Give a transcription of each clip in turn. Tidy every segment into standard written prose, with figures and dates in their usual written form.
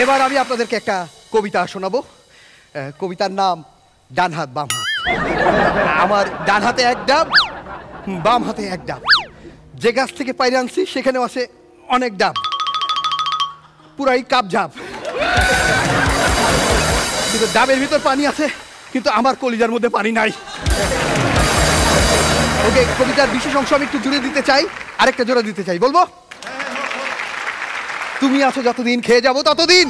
এবার আমি আপনাদেরকে একটা কবিতা শোনাবো। কবিতার নাম ডান হাত বাম হাত। আমার ডান হাতে এক ডাব, বাম হাতে এক ডাব। যে গাছ থেকে পাইরে আনছি সেখানেও আছে অনেক ডাব, পুরাই কাপ ঝাপ। কিন্তু ডাবের ভিতর পানি আছে, কিন্তু আমার কলিজার মধ্যে পানি নাই। ওকে, কবিতার বিশেষ অংশ আমি একটু জুড়ে দিতে চাই, আরেকটা জোড়া দিতে চাই, বলবো? তুমি আছো যতদিন, খেয়ে যাবো ততদিন।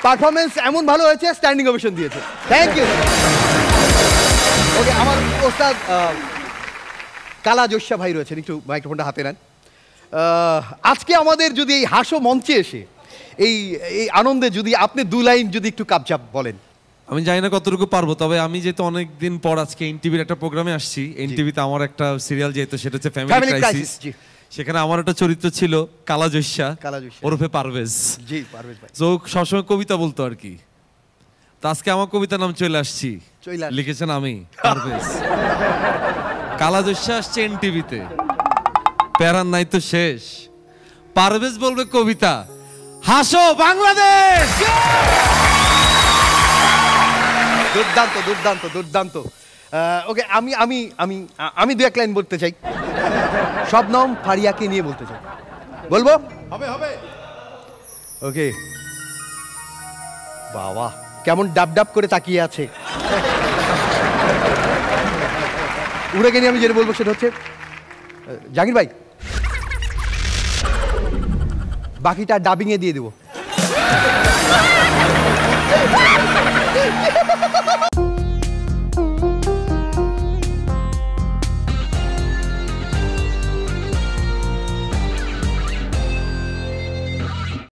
পারফরমেন্স এমন ভালো হয়েছে, স্ট্যান্ডিং ওভেশন দিয়েছে। Thank you. ওকে, আমার ওস্তাদ কালা জৈশা ভাই রয়েছেন, একটু মাইক্রোফোনটা হাতে নেন। আজকে আমাদের যদি এই হাসো মঞ্চে এসে এই আনন্দে যদি আপনি 2 লাইন যদি একটু কাপচাপ বলেন। আমি জানি না কতটুকু পারবো, তবে আমি যেহেতু অনেকদিন পর আজকে এনটিভির একটা প্রোগ্রামে আসছি, এনটিভিতে আমার একটা সিরিয়াল যেহেতু সেটা হচ্ছে ফ্যামিলি ক্রাইসিস, সেখানে আমার একটা চরিত্র ছিল কালা জৈশা ওরফে পারভেজ। জি, পারভেজ ভাই। তো সবসময় কবিতা বলতো আর কি। তো আজকে আমার কবিতার নাম চলে আসছি, লিখেছেন আমি পারভেজ। কালা জৈশা আসছে এনটিভিতে, প্যারান নাই তো শেষ। পারভেজ বলবে কবিতা, হাসো বাংলাদেশ। দুর্দান্ত দুর্দান্ত দুর্দান্ত। ওকে, আমি আমি আমি আমি 2-1 লাইন বলতে চাই। শবনম ফারিয়াকে নিয়ে বলতে চাই, বলবো? হবে হবে। ওকে, বাবা কেমন ডাব ডাব করে তাকিয়ে আছে। উড়ে গেলে আমি যেটা বলবো সেটা হচ্ছে, জাকির ভাই বাকিটা ডাবিং এ দিয়ে দেবো।